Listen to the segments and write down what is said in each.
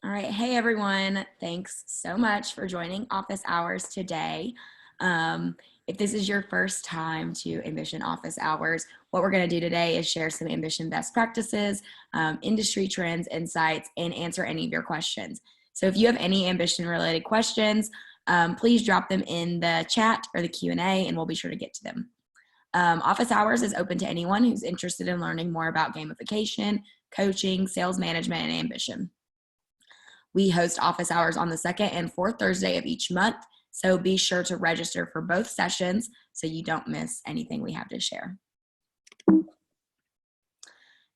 All right. Hey, everyone. Thanks so much for joining Office Hours today. If this is your first time to Ambition Office Hours, what we're going to do today is share some Ambition best practices, industry trends, insights, and answer any of your questions. So if you have any Ambition related questions, please drop them in the chat or the Q&A and we'll be sure to get to them. Office Hours is open to anyone who's interested in learning more about gamification, coaching, sales management, and ambition. We host office hours on the second and fourth Thursday of each month, so be sure to register for both sessions so you don't miss anything we have to share.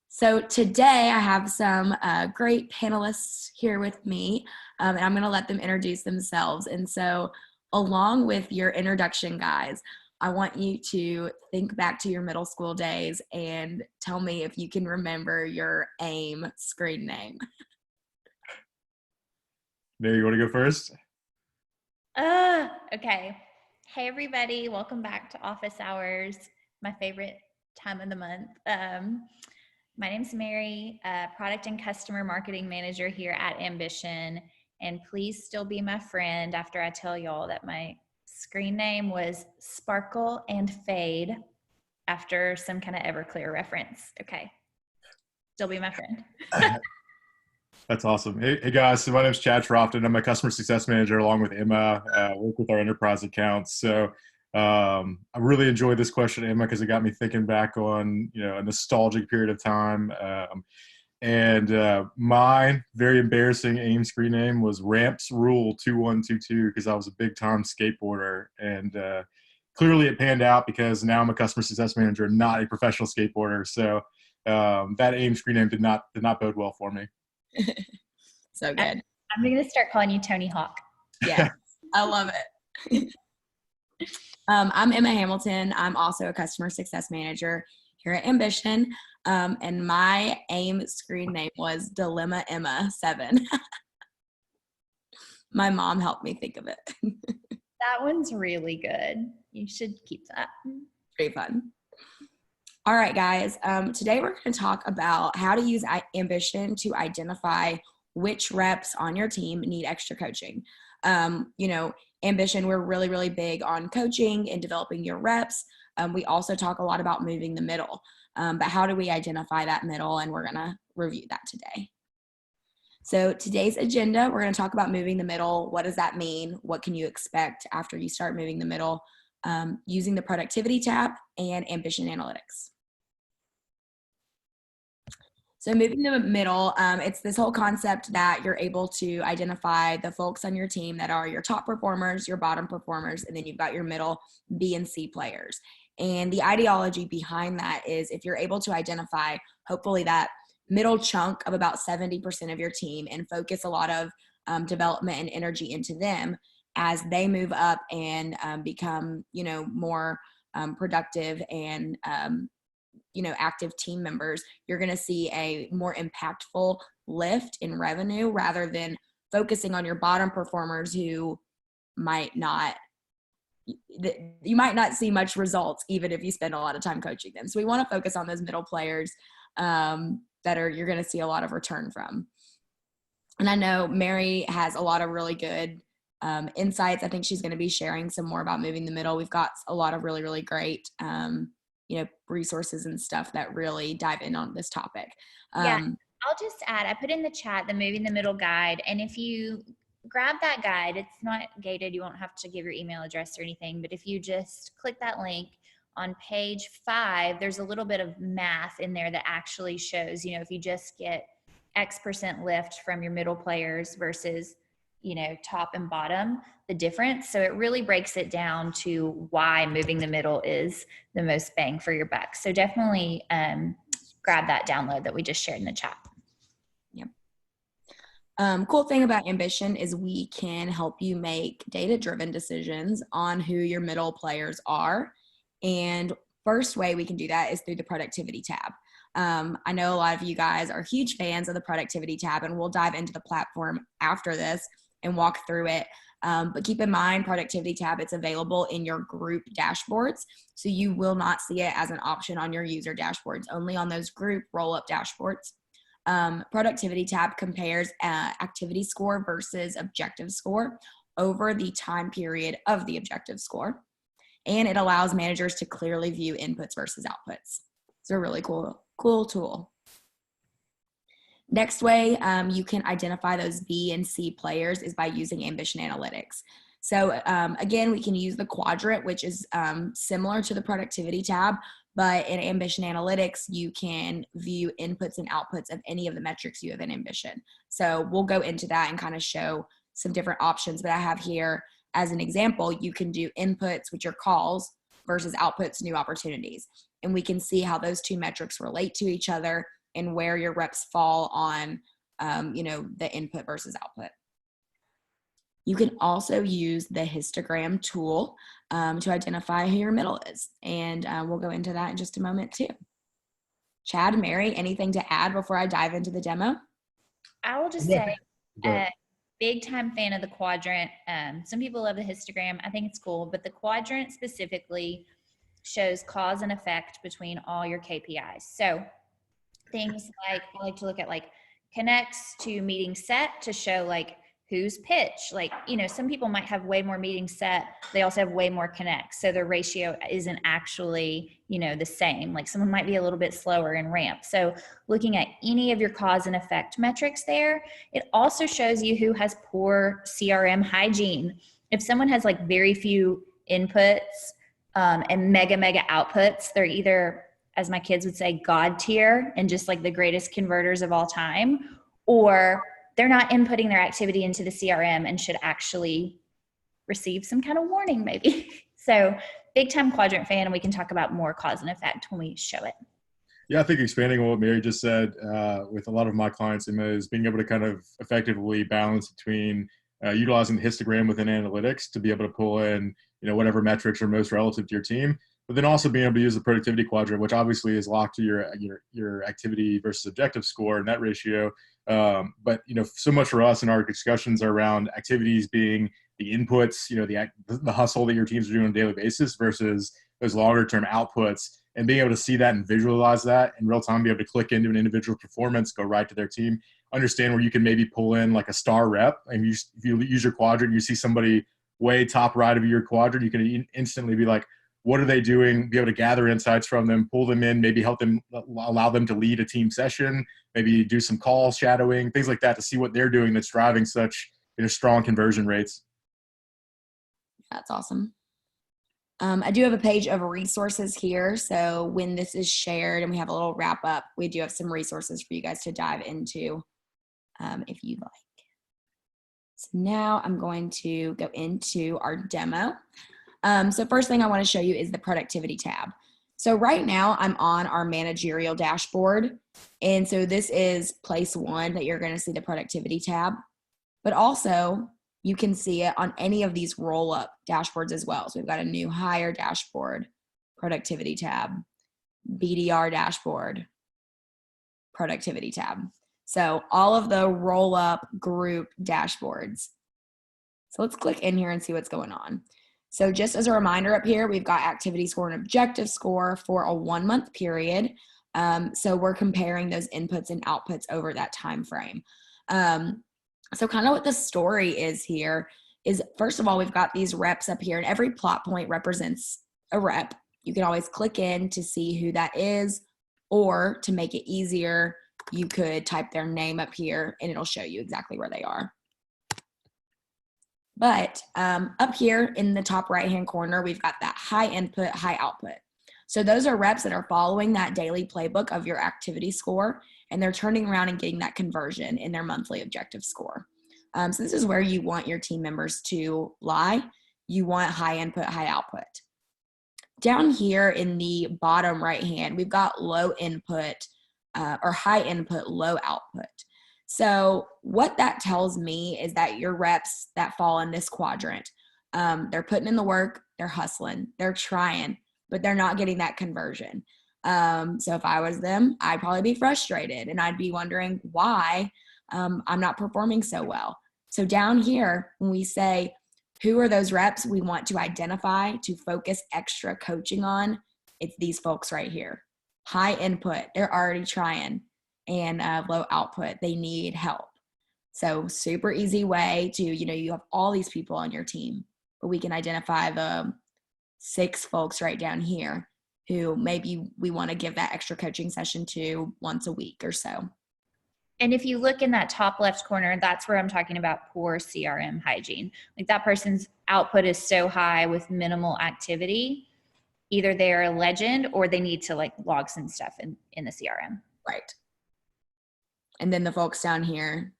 So today I have some great panelists here with me, and I'm going to let them introduce themselves. And so along with your introduction, guys, I want you to think back to your middle school days and tell me if you can remember your AIM screen name. Mary, you want to go first? Okay. Hey, everybody. Welcome back to Office Hours, my favorite time of the month. My name's Mary, Product and Customer Marketing Manager here at Ambition. And please still be my friend after I tell y'all that my screen name was Sparkle and Fade after some kind of Everclear reference. Okay. Still be my friend. That's awesome. Hey guys, so my name's Chad Trofton. I'm a customer success manager along with Emma. Work with our enterprise accounts. So I really enjoyed this question, Emma, because it got me thinking back on a nostalgic period of time. My very embarrassing AIM screen name was Ramps Rule 2122 because I was a big time skateboarder, and clearly it panned out because now I'm a customer success manager, not a professional skateboarder. So that AIM screen name did not bode well for me. So good. I'm going to start calling you Tony Hawk. Yeah, I love it. I'm Emma Hamilton. I'm also a customer success manager here at Ambition. And my AIM screen name was Dilemma Emma 7. My mom helped me think of it. That one's really good. You should keep that. Pretty fun. All right, guys. Today we're going to talk about how to use Ambition to identify which reps on your team need extra coaching. Ambition, we're really, really big on coaching and developing your reps. We also talk a lot about moving the middle. But how do we identify that middle? And we're going to review that today. So today's agenda, we're going to talk about moving the middle. What does that mean? What can you expect after you start moving the middle? Using the productivity tab and Ambition Analytics. So moving the middle, it's this whole concept that you're able to identify the folks on your team that are your top performers, your bottom performers, and then you've got your middle B and C players. And the ideology behind that is if you're able to identify, hopefully, that middle chunk of about 70% of your team and focus a lot of development and energy into them as they move up and become, more productive and active team members, you're going to see a more impactful lift in revenue rather than focusing on your bottom performers who you might not see much results even if you spend a lot of time coaching them. So we want to focus on those middle players you're going to see a lot of return from. And I know Mary has a lot of really good insights. I think she's going to be sharing some more about moving the middle. We've got a lot of really, really great resources and stuff that really dive in on this topic. Yeah, I'll just add, I put in the chat the Moving the Middle guide, and if you grab that guide, it's not gated, you won't have to give your email address or anything, but if you just click that link on page 5, there's a little bit of math in there that actually shows, if you just get X% lift from your middle players versus top and bottom, the difference. So it really breaks it down to why moving the middle is the most bang for your buck. So definitely grab that download that we just shared in the chat. Yep. Cool thing about Ambition is we can help you make data-driven decisions on who your middle players are. And first way we can do that is through the productivity tab. I know a lot of you guys are huge fans of the productivity tab, and we'll dive into the platform after this and walk through it. But keep in mind, productivity tab, it's available in your group dashboards. So you will not see it as an option on your user dashboards, only on those group roll-up dashboards. Productivity tab compares activity score versus objective score over the time period of the objective score. And it allows managers to clearly view inputs versus outputs. It's a really cool tool. Next way you can identify those B and C players is by using Ambition Analytics. So again, we can use the quadrant, which is similar to the productivity tab, but in Ambition Analytics, you can view inputs and outputs of any of the metrics you have in Ambition. So we'll go into that and kind of show some different options, but I have here as an example, you can do inputs, which are calls, versus outputs, new opportunities. And we can see how those two metrics relate to each other and where your reps fall on, the input versus output. You can also use the histogram tool to identify who your middle is. And we'll go into that in just a moment too. Chad, Mary, anything to add before I dive into the demo? I will just say, big time fan of the quadrant. Some people love the histogram. I think it's cool, but the quadrant specifically shows cause and effect between all your KPIs. So things like, I like to look at like connects to meeting set to show like who's pitch. Like, some people might have way more meetings set. They also have way more connects. So their ratio isn't actually, the same. Like someone might be a little bit slower in ramp. So looking at any of your cause and effect metrics there, it also shows you who has poor CRM hygiene. If someone has like very few inputs and mega outputs, they're either, as my kids would say, God tier and just like the greatest converters of all time, or they're not inputting their activity into the CRM and should actually receive some kind of warning maybe. So big time quadrant fan, and we can talk about more cause and effect when we show it. Yeah, I think expanding on what Mary just said, with a lot of my clients is being able to kind of effectively balance between utilizing the histogram within analytics to be able to pull in, whatever metrics are most relative to your team, but then also being able to use the productivity quadrant, which obviously is locked to your activity versus objective score, net ratio. But so much for us in our discussions are around activities being the inputs, the hustle that your teams are doing on a daily basis versus those longer term outputs, and being able to see that and visualize that in real time, be able to click into an individual performance, go right to their team, understand where you can maybe pull in like a star rep. And if you use your quadrant, you see somebody way top right of your quadrant, you can instantly be like, what are they doing? Be able to gather insights from them, pull them in, maybe help them, allow them to lead a team session, maybe do some call shadowing, things like that to see what they're doing that's driving such strong conversion rates. That's awesome. I do have a page of resources here. So when this is shared and we have a little wrap up, we do have some resources for you guys to dive into if you'd like. So now I'm going to go into our demo. So first thing I want to show you is the productivity tab. So right now I'm on our managerial dashboard. And so this is place one that you're going to see the productivity tab, but also you can see it on any of these roll up dashboards as well. So we've got a new hire dashboard, productivity tab, BDR dashboard, productivity tab. So all of the roll up group dashboards. So let's click in here and see what's going on. So just as a reminder up here, we've got activity score and objective score for a 1 month period. So we're comparing those inputs and outputs over that time frame. So kind of what the story is here is, first of all, we've got these reps up here, and every plot point represents a rep. You can always click in to see who that is, or to make it easier, you could type their name up here and it'll show you exactly where they are. But up here in the top right-hand corner, we've got that high input, high output. So those are reps that are following that daily playbook of your activity score, and they're turning around and getting that conversion in their monthly objective score. So this is where you want your team members to lie. You want high input, high output. Down here in the bottom right-hand, we've got low input or high input, low output. So what that tells me is that your reps that fall in this quadrant, they're putting in the work, they're hustling, they're trying, but they're not getting that conversion. So if I was them, I'd probably be frustrated and I'd be wondering why I'm not performing so well. So down here, when we say, who are those reps we want to identify to focus extra coaching on, it's these folks right here. High input, they're already trying. and low output, they need help. So super easy way to, you have all these people on your team, but we can identify the 6 folks right down here who maybe we want to give that extra coaching session to once a week or so. And if you look in that top left corner, that's where I'm talking about poor CRM hygiene. Like that person's output is so high with minimal activity. Either they're a legend or they need to like log some stuff in the CRM. Right. And then the folks down here,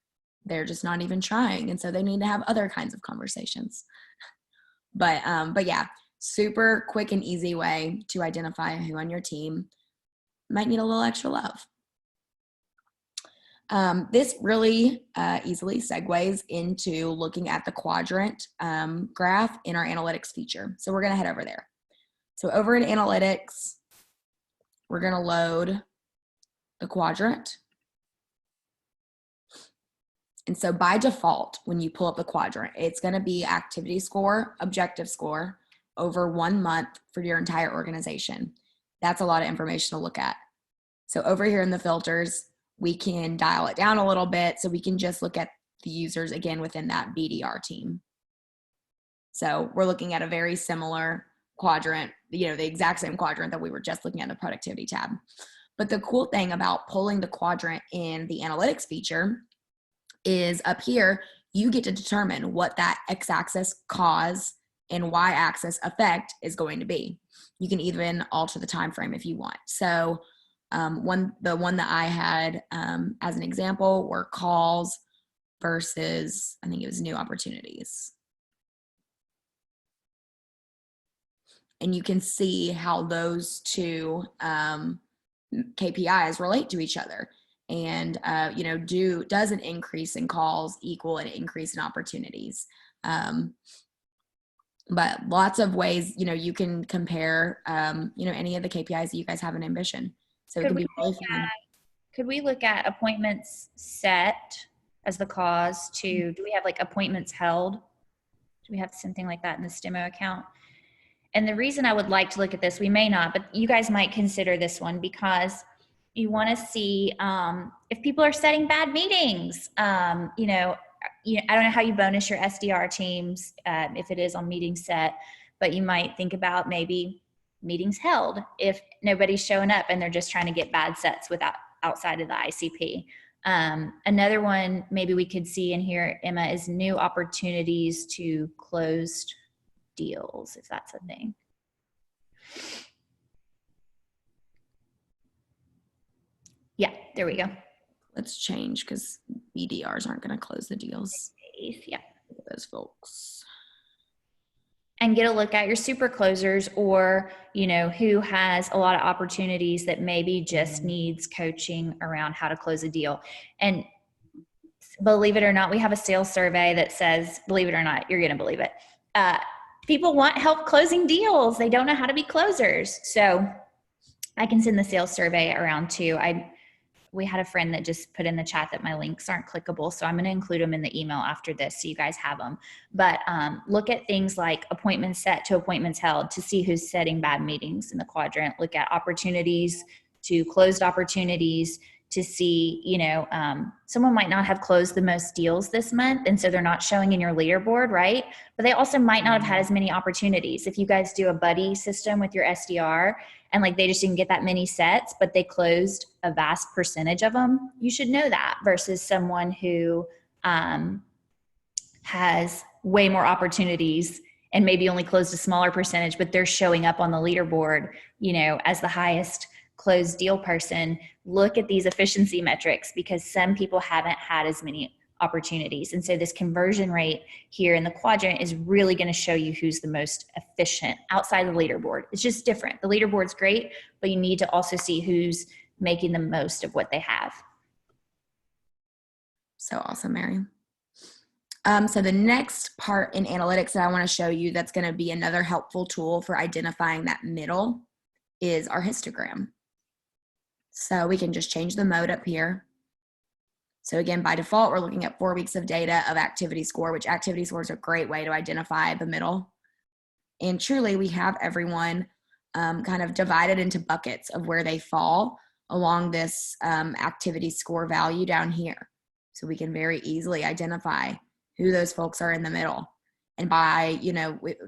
they're just not even trying. And so they need to have other kinds of conversations. But yeah, super quick and easy way to identify who on your team might need a little extra love. This really easily segues into looking at the quadrant graph in our analytics feature. So we're going to head over there. So over in analytics, we're going to load the quadrant. And so by default, when you pull up the quadrant, it's going to be activity score, objective score over 1 month for your entire organization. That's a lot of information to look at. So over here in the filters, we can dial it down a little bit so we can just look at the users again within that BDR team. So we're looking at a very similar quadrant, the exact same quadrant that we were just looking at in the productivity tab. But the cool thing about pulling the quadrant in the analytics feature is up here, you get to determine what that x-axis cause and y-axis effect is going to be. You can even alter the time frame if you want. So the one that I had as an example were calls versus, I think it was new opportunities. And you can see how those two KPIs relate to each other. And, does an increase in calls equal an increase in opportunities? But lots of ways, you can compare, any of the KPIs that you guys have in Ambition. So it can be really fun. Could we look at appointments set as the cause to, do we have like appointments held? Do we have something like that in this demo account? And the reason I would like to look at this, we may not, but you guys might consider this one because you want to see if people are setting bad meetings. I don't know how you bonus your SDR teams if it is on meeting set, but you might think about maybe meetings held if nobody's showing up and they're just trying to get bad sets outside of the ICP. Another one maybe we could see in here, Emma, is new opportunities to closed deals, if that's a thing. Yeah, there we go. Let's change because BDRs aren't going to close the deals. Yeah. Those folks. And get a look at your super closers or, who has a lot of opportunities that maybe just needs coaching around how to close a deal. And believe it or not, we have a sales survey that says, believe it or not, you're going to believe it. People want help closing deals. They don't know how to be closers. So I can send the sales survey around too. We had a friend that just put in the chat that my links aren't clickable. So I'm going to include them in the email after this so you guys have them. But look at things like appointments set to appointments held to see who's setting bad meetings in the quadrant. Look at opportunities to closed opportunities to see, someone might not have closed the most deals this month. And so they're not showing in your leaderboard, right? But they also might not have had as many opportunities. If you guys do a buddy system with your SDR and like they just didn't get that many sets, but they closed a vast percentage of them, you should know that versus someone who has way more opportunities and maybe only closed a smaller percentage, but they're showing up on the leaderboard, as the highest closed deal person. Look at these efficiency metrics because some people haven't had as many opportunities. And so this conversion rate here in the quadrant is really going to show you who's the most efficient outside the leaderboard. It's just different. The leaderboard's great, but you need to also see who's making the most of what they have. So awesome, Mary. So the next part in analytics that I want to show you that's going to be another helpful tool for identifying that middle is our histogram. So we can just change the mode up here. So again, by default, we're looking at 4 weeks of data of activity score, which activity score is a great way to identify the middle. And truly, we have everyone kind of divided into buckets of where they fall along this activity score value down here. So we can very easily identify who those folks are in the middle. And by,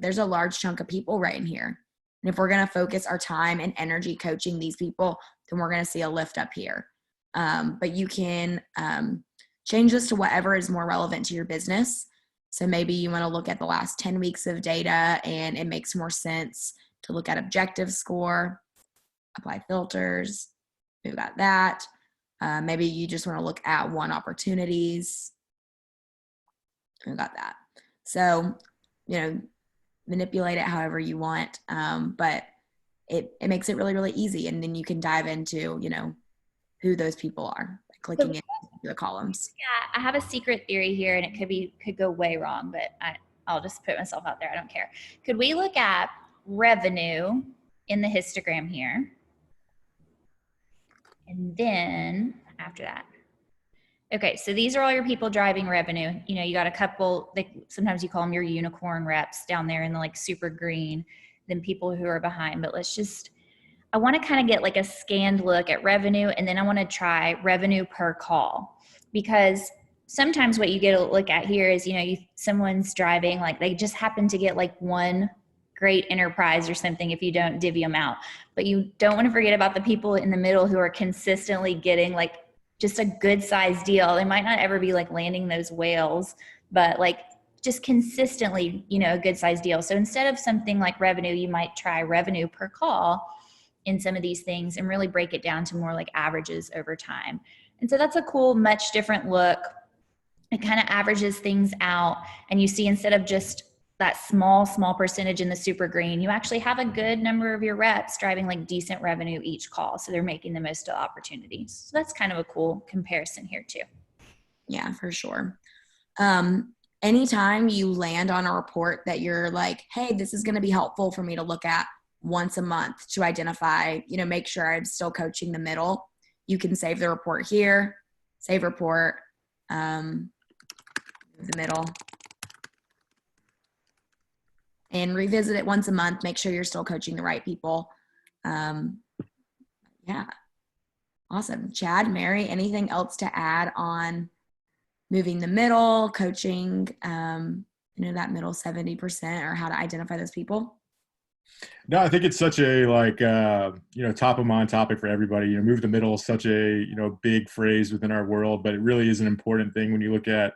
there's a large chunk of people right in here. And if we're going to focus our time and energy coaching these people, then we're going to see a lift up here. But you can change this to whatever is more relevant to your business. So maybe you want to look at the last 10 weeks of data and it makes more sense to look at objective score, apply filters. We've got that. Maybe you just want to look at won opportunities. We've got that. So, manipulate it however you want. But it makes it really, really easy. And then you can dive into, who those people are by clicking into the columns. Yeah, I have a secret theory here, and it could go way wrong, but I'll just put myself out there. I don't care. Could we look at revenue in the histogram here? And then after that. Okay, so these are all your people driving revenue. You got a couple, sometimes you call them your unicorn reps down there in the super green, then people who are behind. But I want to kind of get a scanned look at revenue, and then I want to try revenue per call, because sometimes what you get a look at here is, someone's driving, they just happen to get one great enterprise or something if you don't divvy them out. But you don't want to forget about the people in the middle who are consistently getting just a good size deal. They might not ever be landing those whales, but just consistently, a good size deal. So instead of something like revenue, you might try revenue per call in some of these things and really break it down to more averages over time. And so that's a cool, much different look. It kind of averages things out, and you see, instead of just that small percentage in the super green, you actually have a good number of your reps driving decent revenue each call. So they're making the most of opportunities. So that's kind of a cool comparison here too. Yeah, for sure. Anytime you land on a report that you're hey, this is going to be helpful for me to look at once a month to identify, make sure I'm still coaching the middle, you can save the report here, save report, the middle, and revisit it once a month. Make sure you're still coaching the right people. Yeah. Awesome. Chad, Mary, anything else to add on moving the middle, coaching, that middle 70%, or how to identify those people? No, I think it's such a top of mind topic for everybody. Move the middle is such a big phrase within our world, but it really is an important thing when you look at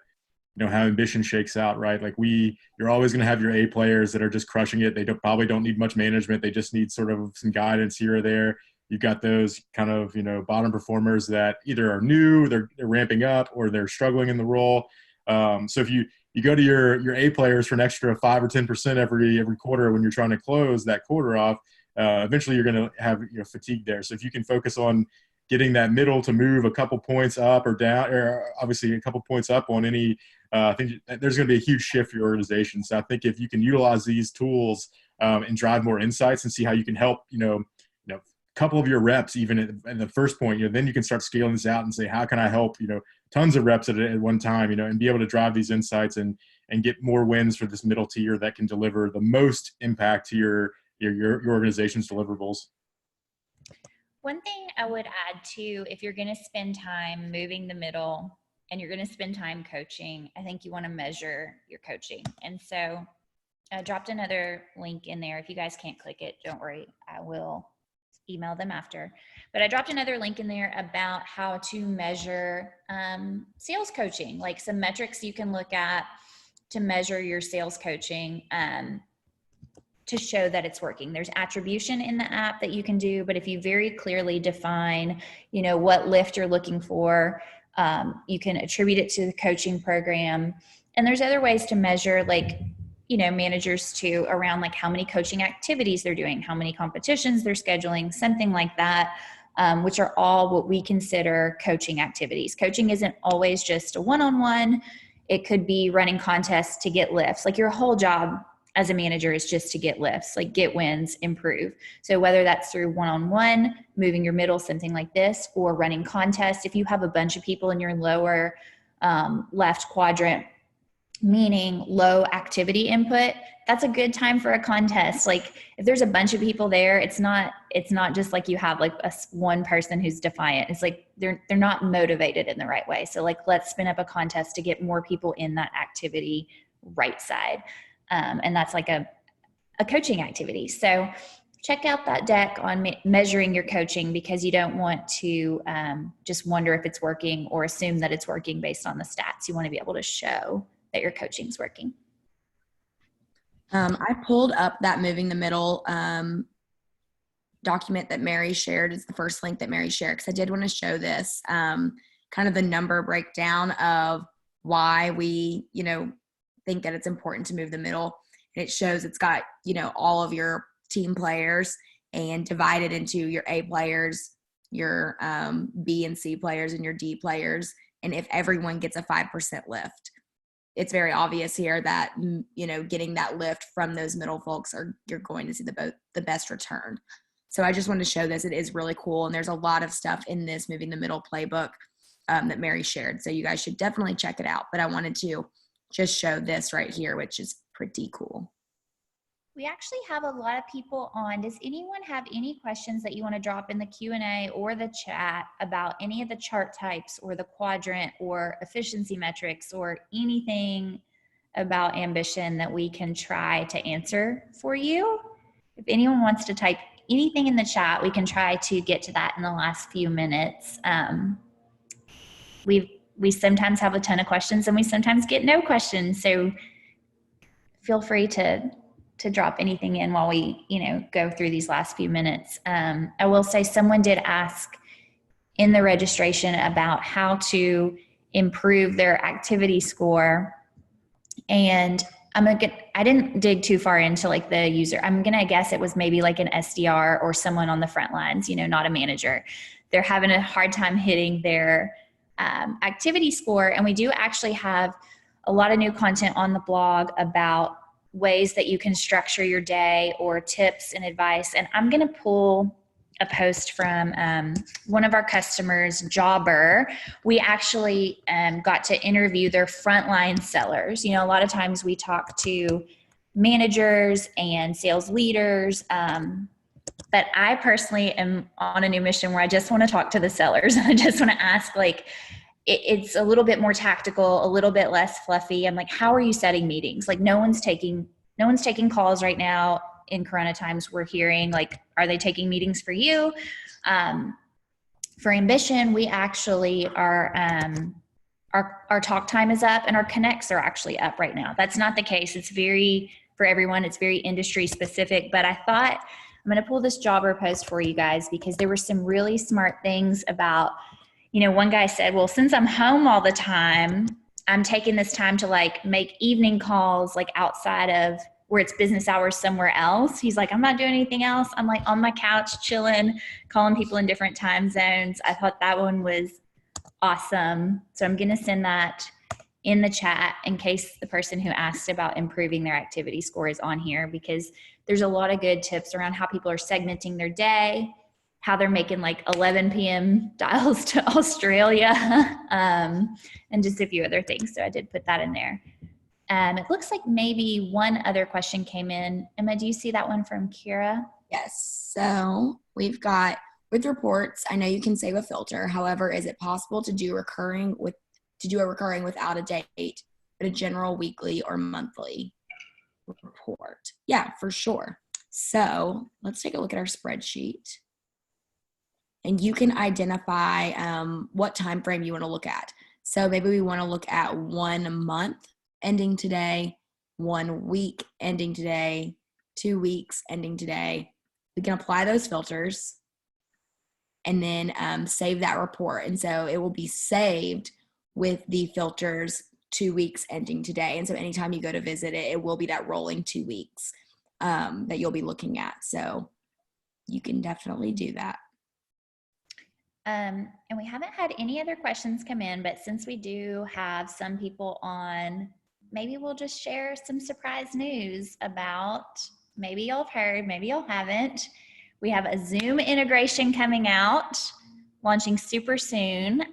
how ambition shakes out, right? You're always going to have your A players that are just crushing it. They probably don't need much management. They just need sort of some guidance here or there. You've got those kind of bottom performers that either are new, they're ramping up, or they're struggling in the role. So if you go to your A players for an extra 5 or 10% every quarter when you're trying to close that quarter off, eventually you're going to have fatigue there. So if you can focus on getting that middle to move a couple points up or down, or obviously a couple points up on any, I think there's going to be a huge shift for your organization. So I think if you can utilize these tools and drive more insights and see how you can help, a couple of your reps, even in the first point, then you can start scaling this out and say, how can I help, tons of reps at one time, and be able to drive these insights and get more wins for this middle tier that can deliver the most impact to your organization's deliverables. One thing I would add too, if you're going to spend time moving the middle and you're going to spend time coaching, I think you want to measure your coaching. And so I dropped another link in there. If you guys can't click it, don't worry, I will email them after. But I dropped another link in there about how to measure sales coaching, some metrics you can look at to measure your sales coaching to show that it's working. There's attribution in the app that you can do, but if you very clearly define, what lift you're looking for, you can attribute it to the coaching program. And there's other ways to measure, managers too, around how many coaching activities they're doing, how many competitions they're scheduling, something like that, which are all what we consider coaching activities. Coaching isn't always just a one-on-one. It could be running contests to get lifts. Your whole job as a manager is just to get lifts, get wins, improve. So whether that's through one-on-one, moving your middle, something like this, or running contests, if you have a bunch of people in your lower left quadrant meaning low activity input, that's a good time for a contest. Like if there's a bunch of people there, it's not just like you have like one person who's defiant. It's like they're not motivated in the right way. So like, let's spin up a contest to get more people in that activity right side. And that's like a coaching activity. So check out that deck on measuring your coaching, because you don't want to just wonder if it's working or assume that it's working based on the stats. You want to be able to show that your coaching's working. I pulled up that moving the middle document that Mary shared. It's the first link that Mary shared, because I did want to show this kind of the number breakdown of why we, think that it's important to move the middle. And it shows it's got, all of your team players and divided into your A players, your B and C players, and your D players. And if everyone gets a 5% lift, it's very obvious here that, getting that lift from those middle folks you're going to see the best return. So I just wanted to show this. It is really cool. And there's a lot of stuff in this moving the middle playbook that Mary shared. So you guys should definitely check it out. But I wanted to just show this right here, which is pretty cool. We actually have a lot of people on. Does anyone have any questions that you want to drop in the Q&A or the chat about any of the chart types or the quadrant or efficiency metrics or anything about ambition that we can try to answer for you? If anyone wants to type anything in the chat, we can try to get to that in the last few minutes. We sometimes have a ton of questions and we sometimes get no questions. So feel free to drop anything in while we, go through these last few minutes. I will say someone did ask in the registration about how to improve their activity score. And I didn't dig too far into like the user. I'm going to guess it was maybe like an SDR or someone on the front lines, not a manager. They're having a hard time hitting their activity score. And we do actually have a lot of new content on the blog about ways that you can structure your day or tips and advice. And I'm going to pull a post from one of our customers, Jobber. We actually got to interview their frontline sellers. A lot of times we talk to managers and sales leaders, but I personally am on a new mission where I just want to talk to the sellers. I just want to ask, it's a little bit more tactical, a little bit less fluffy. I'm like, how are you setting meetings? Like no one's taking calls right now in Corona times. We're hearing are they taking meetings for you? For Ambition, we actually are, our talk time is up and our connects are actually up right now. That's not the case. It's for everyone, it's very industry specific, but I thought I'm going to pull this Jobber post for you guys because there were some really smart things about, one guy said, well, since I'm home all the time, I'm taking this time to make evening calls outside of where it's business hours somewhere else. He's like, I'm not doing anything else. I'm on my couch chilling, calling people in different time zones. I thought that one was awesome. So I'm going to send that in the chat in case the person who asked about improving their activity score is on here, because there's a lot of good tips around how people are segmenting their day, how they're making 11 p.m. dials to Australia, and just a few other things. So I did put that in there. It looks like maybe one other question came in. Emma, do you see that one from Kira? Yes. So we've got with reports, I know you can save a filter. However, is it possible to do a recurring without a date, but a general weekly or monthly report? Yeah, for sure. So let's take a look at our spreadsheet. And you can identify what time frame you want to look at. So maybe we want to look at 1 month ending today, 1 week ending today, 2 weeks ending today. We can apply those filters and then save that report. And so it will be saved with the filters 2 weeks ending today. And so anytime you go to visit it, it will be that rolling 2 weeks that you'll be looking at. So you can definitely do that. And we haven't had any other questions come in, but since we do have some people on, maybe we'll just share some surprise news about, maybe y'all have heard, maybe y'all haven't. We have a Zoom integration coming out launching super soon.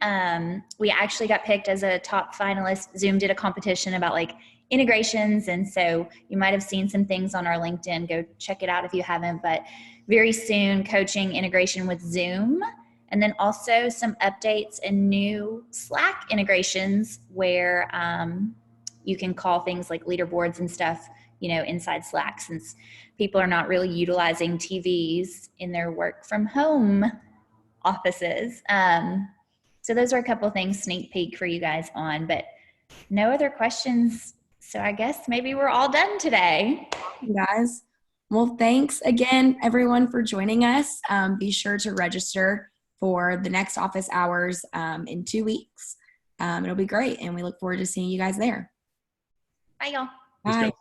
We actually got picked as a top finalist. Zoom did a competition about like integrations, and so you might have seen some things on our LinkedIn. Go check it out if you haven't. But very soon, coaching integration with Zoom, and then also some updates and new Slack integrations where you can call things like leaderboards and stuff, inside Slack, since people are not really utilizing TVs in their work from home offices. So those are a couple things, sneak peek for you guys on, but no other questions. So I guess maybe we're all done today. Guys. Well, thanks again, everyone, for joining us. Be sure to register for the next office hours in 2 weeks. It'll be great, and we look forward to seeing you guys there. Bye, y'all. Let's go. Bye.